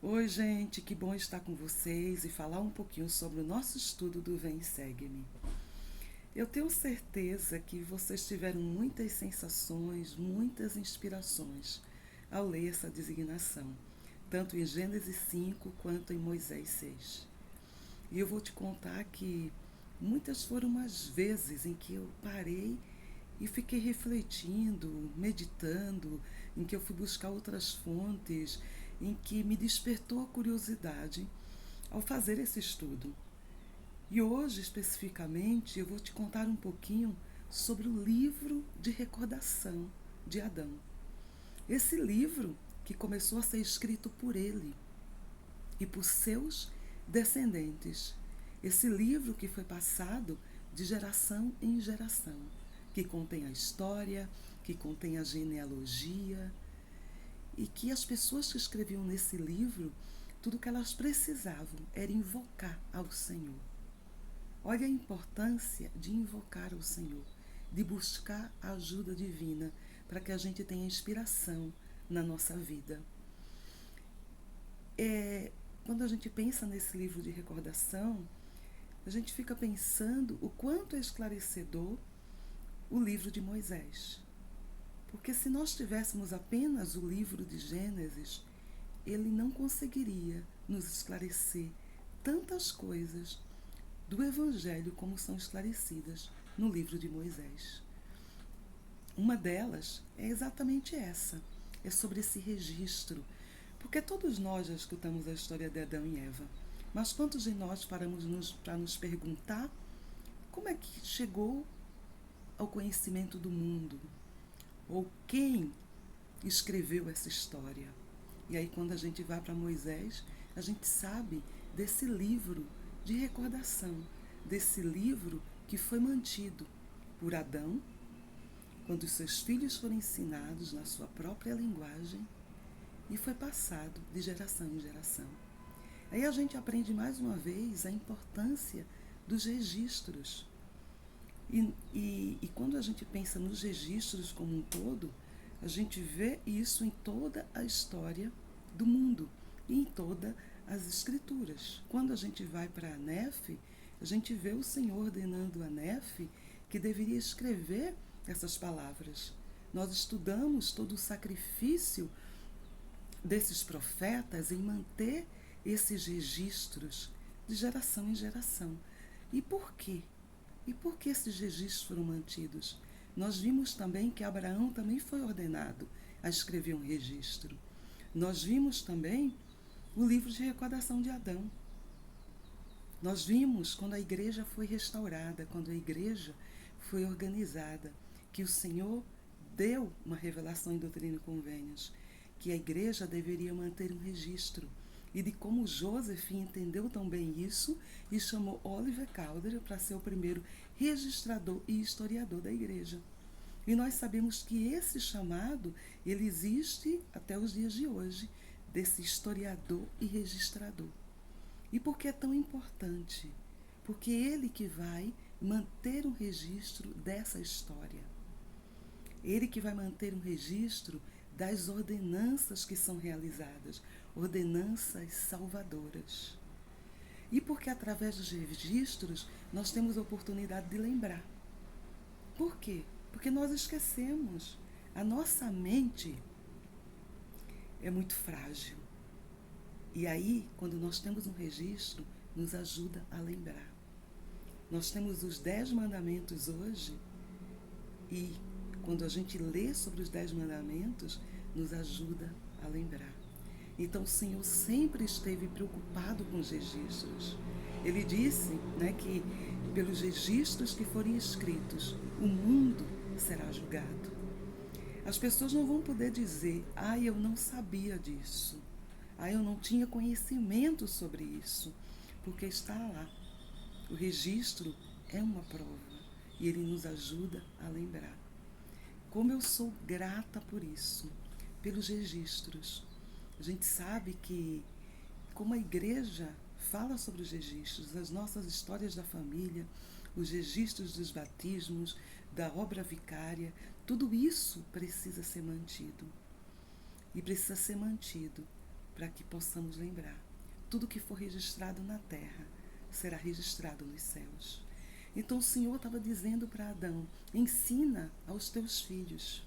Oi, gente, que bom estar com vocês e falar um pouquinho sobre o nosso estudo do Vem e Segue-me. Eu tenho certeza que vocês tiveram muitas sensações, muitas inspirações ao ler essa designação, tanto em Gênesis 5 quanto em Moisés 6. E eu vou te contar que muitas foram as vezes em que eu parei e fiquei refletindo, meditando, em que eu fui buscar outras fontes, em que me despertou a curiosidade ao fazer esse estudo. E hoje, especificamente, eu vou te contar um pouquinho sobre o livro de recordação de Adão. Esse livro que começou a ser escrito por ele e por seus descendentes. Esse livro que foi passado de geração em geração, que contém a história, que contém a genealogia, e que as pessoas que escreviam nesse livro, tudo que elas precisavam era invocar ao Senhor. Olha a importância de invocar ao Senhor, de buscar a ajuda divina para que a gente tenha inspiração na nossa vida. Quando a gente pensa nesse livro de recordação, a gente fica pensando o quanto é esclarecedor o livro de Moisés. Porque se nós tivéssemos apenas o livro de Gênesis, ele não conseguiria nos esclarecer tantas coisas do Evangelho como são esclarecidas no livro de Moisés. Uma delas é exatamente essa, é sobre esse registro. Porque todos nós já escutamos a história de Adão e Eva, mas quantos de nós paramos para nos perguntar como é que chegou ao conhecimento do mundo? Ou quem escreveu essa história? E aí, quando a gente vai para Moisés, a gente sabe desse livro de recordação, desse livro que foi mantido por Adão, quando os seus filhos foram ensinados na sua própria linguagem e foi passado de geração em geração. Aí a gente aprende mais uma vez a importância dos registros. E quando a gente pensa nos registros como um todo, a gente vê isso em toda a história do mundo e em todas as escrituras. Quando a gente vai para Nefe, a gente vê o Senhor ordenando a Nefe que deveria escrever essas palavras. Nós estudamos todo o sacrifício desses profetas em manter esses registros de geração em geração. E por quê? E por que esses registros foram mantidos? Nós vimos também que Abraão também foi ordenado a escrever um registro. Nós vimos também o livro de recordação de Adão. Nós vimos quando a igreja foi restaurada, quando a igreja foi organizada, que o Senhor deu uma revelação em Doutrina e Convênios, que a igreja deveria manter um registro. E de como Joseph entendeu tão bem isso e chamou Oliver Cowdery para ser o primeiro registrador e historiador da igreja. E nós sabemos que esse chamado, ele existe até os dias de hoje, desse historiador e registrador. E por que é tão importante? Porque é ele que vai manter um registro dessa história. Ele que vai manter um registro das ordenanças que são realizadas, ordenanças salvadoras. E porque através dos registros nós temos a oportunidade de lembrar. Por quê? Porque nós esquecemos. A nossa mente é muito frágil. E aí, quando nós temos um registro, nos ajuda a lembrar. Nós temos os 10 mandamentos hoje e quando a gente lê sobre os 10 mandamentos, nos ajuda a lembrar. Então o Senhor sempre esteve preocupado com os registros. Ele disse, que pelos registros que forem escritos, o mundo será julgado. As pessoas não vão poder dizer, eu não sabia disso. Eu não tinha conhecimento sobre isso. Porque está lá. O registro é uma prova e ele nos ajuda a lembrar. Como eu sou grata por isso, pelos registros. A gente sabe que, como a igreja fala sobre os registros, as nossas histórias da família, os registros dos batismos, da obra vicária, tudo isso precisa ser mantido. E precisa ser mantido para que possamos lembrar. Tudo que for registrado na terra será registrado nos céus. Então o Senhor estava dizendo para Adão: ensina aos teus filhos.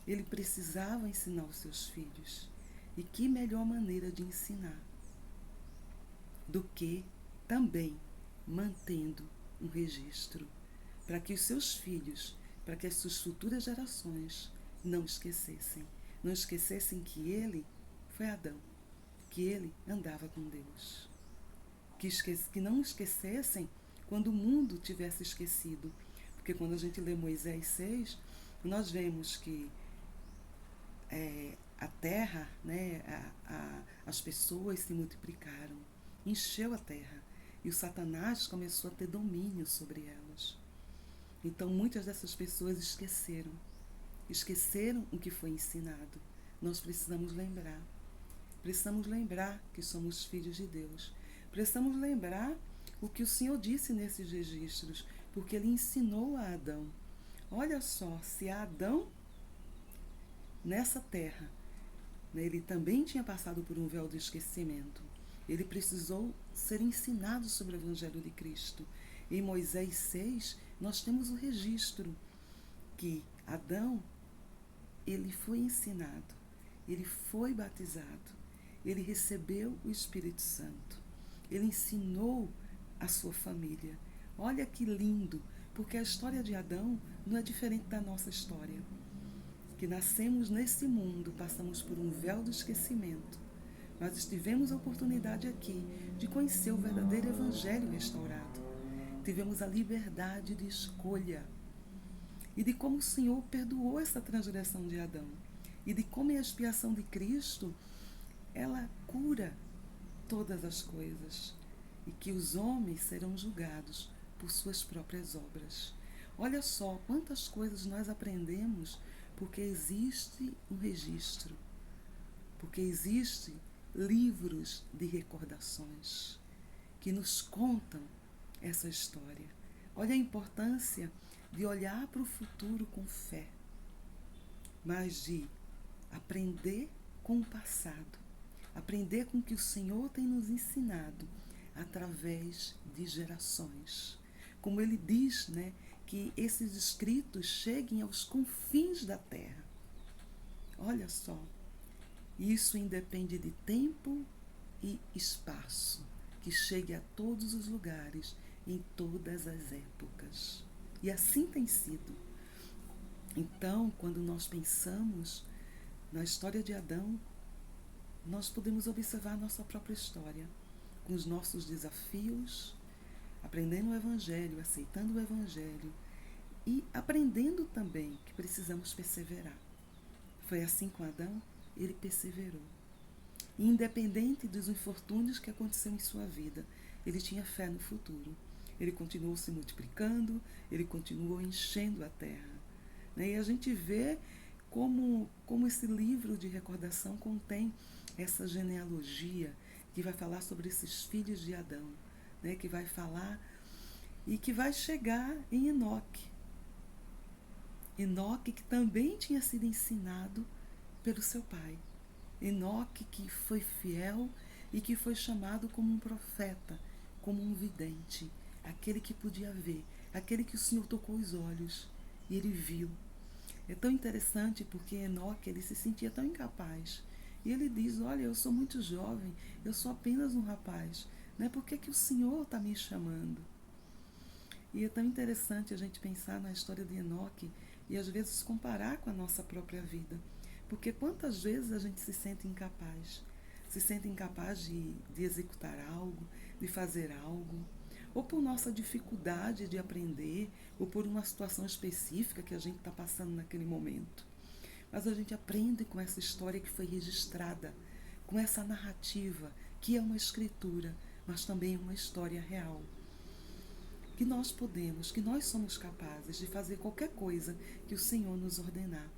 Ele precisava ensinar os seus filhos. E que melhor maneira de ensinar do que também mantendo um registro, para que os seus filhos, para que as suas futuras gerações não esquecessem que ele foi Adão, que ele andava com Deus, que não esquecessem quando o mundo tivesse esquecido, porque quando a gente lê Moisés 6, nós vemos que a terra, né, as pessoas se multiplicaram, encheu a terra, e o Satanás começou a ter domínio sobre elas. Então muitas dessas pessoas esqueceram o que foi ensinado. Nós precisamos lembrar que somos filhos de Deus. Precisamos lembrar o que o Senhor disse nesses registros, porque Ele ensinou a Adão. Olha só, se a Adão, nessa terra, ele também tinha passado por um véu do esquecimento. Ele precisou ser ensinado sobre o Evangelho de Cristo. Em Moisés 6, nós temos o registro que Adão, ele foi ensinado, ele foi batizado, ele recebeu o Espírito Santo, ele ensinou a sua família. Olha que lindo, porque a história de Adão não é diferente da nossa história. Que nascemos nesse mundo, passamos por um véu do esquecimento, mas tivemos a oportunidade aqui de conhecer o verdadeiro Evangelho restaurado. Tivemos a liberdade de escolha e de como o Senhor perdoou essa transgressão de Adão e de como a expiação de Cristo, ela cura todas as coisas e que os homens serão julgados por suas próprias obras. Olha só quantas coisas nós aprendemos porque existe um registro, porque existe livros de recordações que nos contam essa história. Olha a importância de olhar para o futuro com fé, mas de aprender com o passado, aprender com o que o Senhor tem nos ensinado através de gerações. Como ele diz, né, que esses escritos cheguem aos confins da terra. Olha só, isso independe de tempo e espaço, que chegue a todos os lugares, em todas as épocas. E assim tem sido. Então, quando nós pensamos na história de Adão, nós podemos observar a nossa própria história, com os nossos desafios, aprendendo o Evangelho, aceitando o Evangelho e aprendendo também que precisamos perseverar. Foi assim com Adão, ele perseverou. E independente dos infortúnios que aconteceram em sua vida, ele tinha fé no futuro. Ele continuou se multiplicando, ele continuou enchendo a terra. E a gente vê como esse livro de recordação contém essa genealogia que vai falar sobre esses filhos de Adão, né, que vai falar e que vai chegar em Enoque. Enoque que também tinha sido ensinado pelo seu pai. Enoque que foi fiel e que foi chamado como um profeta, como um vidente, aquele que podia ver, aquele que o Senhor tocou os olhos e ele viu. É tão interessante porque Enoque, ele se sentia tão incapaz. E ele diz, olha, eu sou muito jovem, eu sou apenas um rapaz, né? Por que o Senhor está me chamando? E é tão interessante a gente pensar na história de Enoque e às vezes comparar com a nossa própria vida. Porque quantas vezes a gente se sente incapaz de executar algo, de fazer algo, ou por nossa dificuldade de aprender, ou por uma situação específica que a gente está passando naquele momento. Mas a gente aprende com essa história que foi registrada, com essa narrativa, que é uma escritura, mas também uma história real. Que nós podemos, que nós somos capazes de fazer qualquer coisa que o Senhor nos ordenar.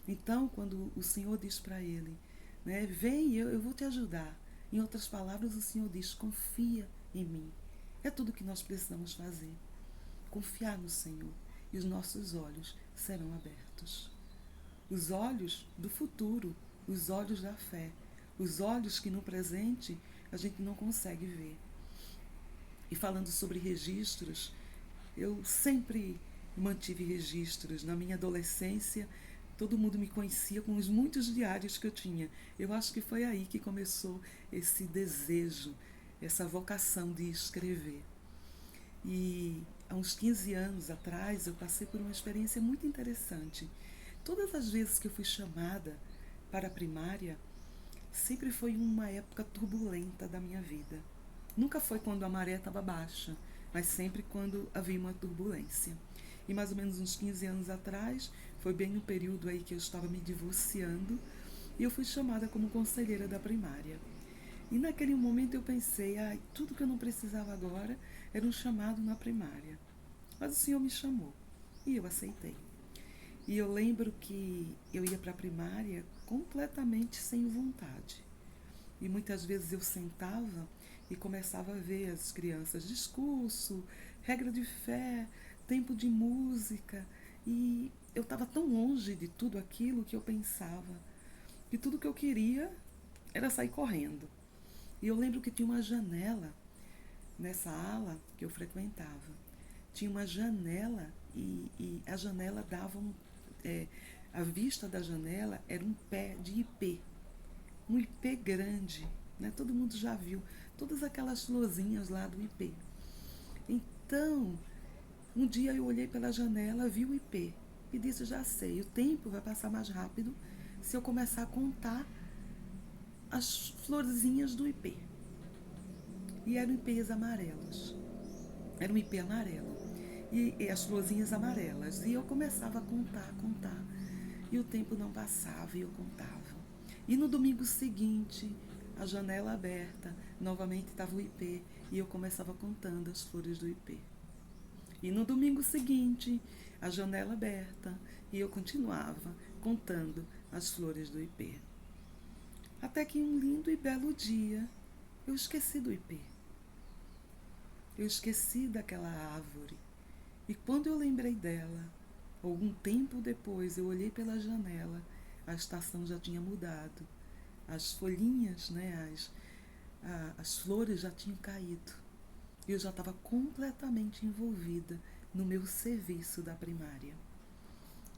Então, quando o Senhor diz para ele, né, vem, eu vou te ajudar. Em outras palavras, o Senhor diz, confia em mim. É tudo que nós precisamos fazer. Confiar no Senhor e os nossos olhos serão abertos. Os olhos do futuro, os olhos da fé, os olhos que no presente a gente não consegue ver. E falando sobre registros, eu sempre mantive registros. Na minha adolescência, todo mundo me conhecia com os muitos diários que eu tinha. Eu acho que foi aí que começou esse desejo, essa vocação de escrever. E há uns 15 anos atrás eu passei por uma experiência muito interessante. Todas as vezes que eu fui chamada para a primária, sempre foi uma época turbulenta da minha vida. Nunca foi quando a maré estava baixa, mas sempre quando havia uma turbulência. E mais ou menos uns 15 anos atrás, foi bem no período aí que eu estava me divorciando, e eu fui chamada como conselheira da primária. E naquele momento eu pensei, tudo que eu não precisava agora era um chamado na primária. Mas o Senhor me chamou e eu aceitei. E eu lembro que eu ia para a primária completamente sem vontade. E muitas vezes eu sentava e começava a ver as crianças, discurso, regra de fé, tempo de música. E eu estava tão longe de tudo aquilo que eu pensava. E tudo que eu queria era sair correndo. E eu lembro que tinha uma janela nessa ala que eu frequentava. Tinha uma janela e a janela dava a vista da janela era um pé de ipê, um ipê grande, né? Todo mundo já viu todas aquelas florzinhas lá do ipê. Então, um dia eu olhei pela janela, vi o ipê e disse, já sei, o tempo vai passar mais rápido se eu começar a contar as florzinhas do ipê. E eram ipês amarelos. Era um ipê amarelo. E as florzinhas amarelas. E eu começava a contar. E o tempo não passava e eu contava. E no domingo seguinte, a janela aberta, novamente estava o ipê. E eu começava contando as flores do ipê. E no domingo seguinte, a janela aberta. E eu continuava contando as flores do ipê. Até que um lindo e belo dia, eu esqueci do ipê. Eu esqueci daquela árvore. E quando eu lembrei dela, algum tempo depois, eu olhei pela janela, a estação já tinha mudado. As folhinhas, né, as flores já tinham caído. E eu já estava completamente envolvida no meu serviço da primária.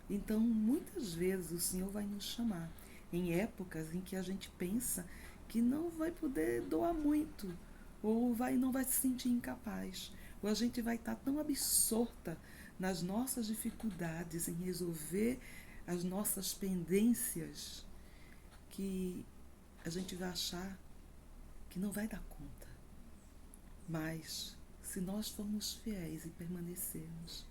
Então, muitas vezes o Senhor vai nos chamar em épocas em que a gente pensa que não vai poder doar muito, ou não vai se sentir incapaz, ou a gente vai estar tão absorta nas nossas dificuldades em resolver as nossas pendências que a gente vai achar que não vai dar conta. Mas, se nós formos fiéis e permanecermos,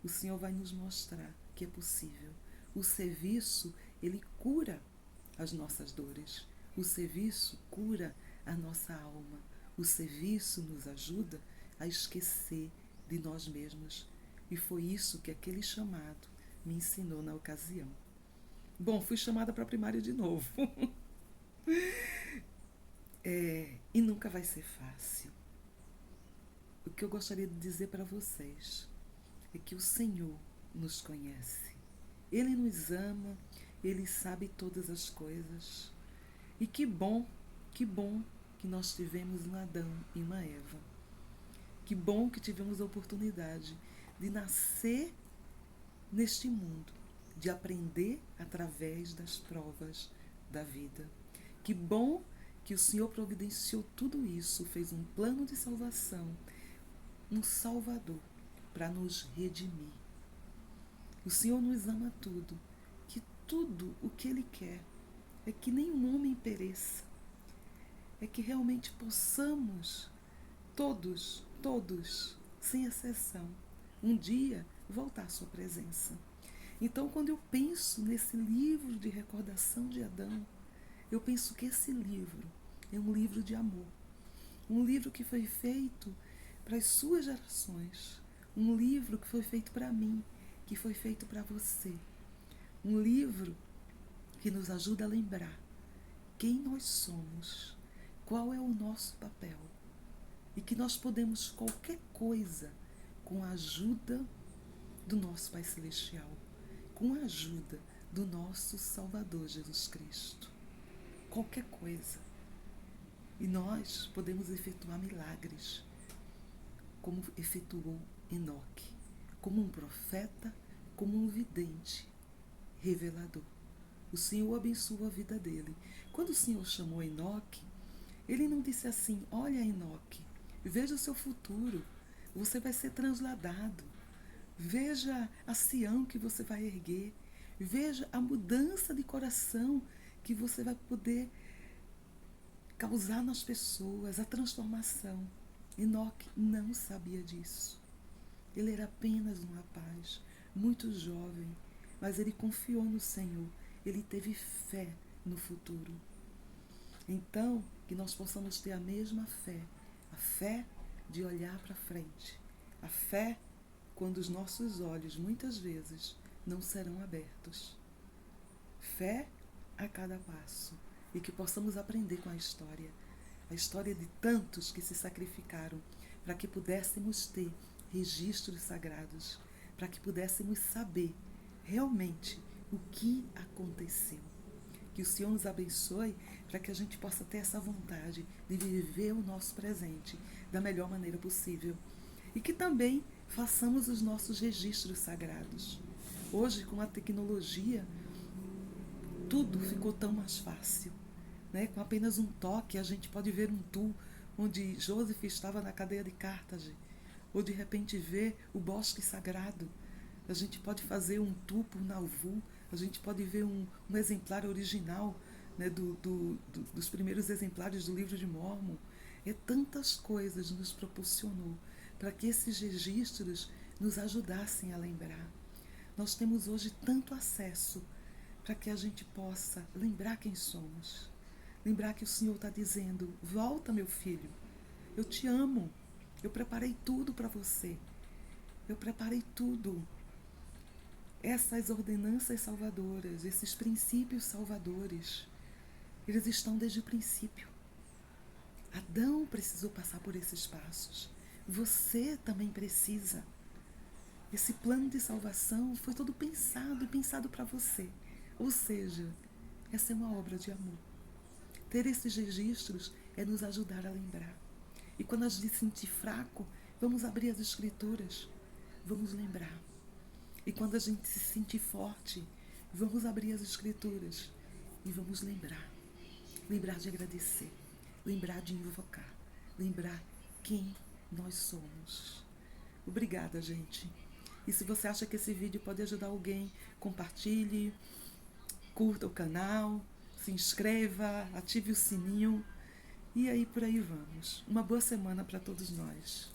o Senhor vai nos mostrar que é possível. O serviço, ele cura as nossas dores. O serviço cura a nossa alma. O serviço nos ajuda a esquecer de nós mesmos. E foi isso que aquele chamado me ensinou na ocasião. Bom, fui chamada para a primária de novo. E nunca vai ser fácil. O que eu gostaria de dizer para vocês é que o Senhor nos conhece. Ele nos ama, Ele sabe todas as coisas. E que bom que nós tivemos um Adão e uma Eva. Que bom que tivemos a oportunidade de nascer neste mundo, de aprender através das provas da vida. Que bom que o Senhor providenciou tudo isso, fez um plano de salvação, um Salvador para nos redimir. O Senhor nos ama tudo, que tudo o que Ele quer é que nenhum homem pereça, é que realmente possamos, todos, sem exceção, um dia voltar à sua presença. Então, quando eu penso nesse livro de recordação de Adão, eu penso que esse livro é um livro de amor, um livro que foi feito para as suas gerações, um livro que foi feito para mim, que foi feito para você, um livro que nos ajuda a lembrar quem nós somos, qual é o nosso papel e que nós podemos qualquer coisa com a ajuda do nosso Pai Celestial, com a ajuda do nosso Salvador Jesus Cristo. qualquer coisa. E nós podemos efetuar milagres, como efetuou Enoque, como um profeta, como um vidente, revelador. O Senhor abençoou a vida dele. Quando o Senhor chamou Enoque, ele não disse assim: olha, Enoque, veja o seu futuro, você vai ser transladado. Veja a Sião que você vai erguer. Veja a mudança de coração que você vai poder causar nas pessoas, a transformação. Enoque não sabia disso. Ele era apenas um rapaz, muito jovem, mas ele confiou no Senhor. Ele teve fé no futuro. Então, que nós possamos ter a mesma fé. A fé de olhar para frente. A fé quando os nossos olhos, muitas vezes, não serão abertos. Fé a cada passo. E que possamos aprender com a história de tantos que se sacrificaram para que pudéssemos ter registros sagrados, para que pudéssemos saber realmente o que aconteceu. Que o Senhor nos abençoe para que a gente possa ter essa vontade de viver o nosso presente da melhor maneira possível. E que também façamos os nossos registros sagrados. Hoje, com a tecnologia, tudo ficou tão mais fácil. Né? Com apenas um toque, a gente pode ver um tour onde Joseph estava na cadeia de Cartago, ou de repente ver o bosque sagrado. A gente pode fazer um tour por Nauvoo, a gente pode ver um exemplar original, né, dos primeiros exemplares do livro de Mórmon. Tantas coisas nos proporcionou para que esses registros nos ajudassem a lembrar. Nós temos hoje tanto acesso para que a gente possa lembrar quem somos. Lembrar que o Senhor está dizendo: volta, meu filho, eu te amo, eu preparei tudo para você, eu preparei tudo. Essas ordenanças salvadoras, esses princípios salvadores, eles estão desde o princípio. Adão precisou passar por esses passos. Você também precisa. Esse plano de salvação foi todo pensado e pensado para você. Ou seja, essa é uma obra de amor. Ter esses registros é nos ajudar a lembrar. E quando a gente se sentir fraco, vamos abrir as escrituras, vamos lembrar. E quando a gente se sentir forte, vamos abrir as escrituras e vamos lembrar. Lembrar de agradecer, lembrar de invocar, lembrar quem nós somos. Obrigada, gente. E se você acha que esse vídeo pode ajudar alguém, compartilhe, curta o canal, se inscreva, ative o sininho e aí por aí vamos. Uma boa semana para todos nós.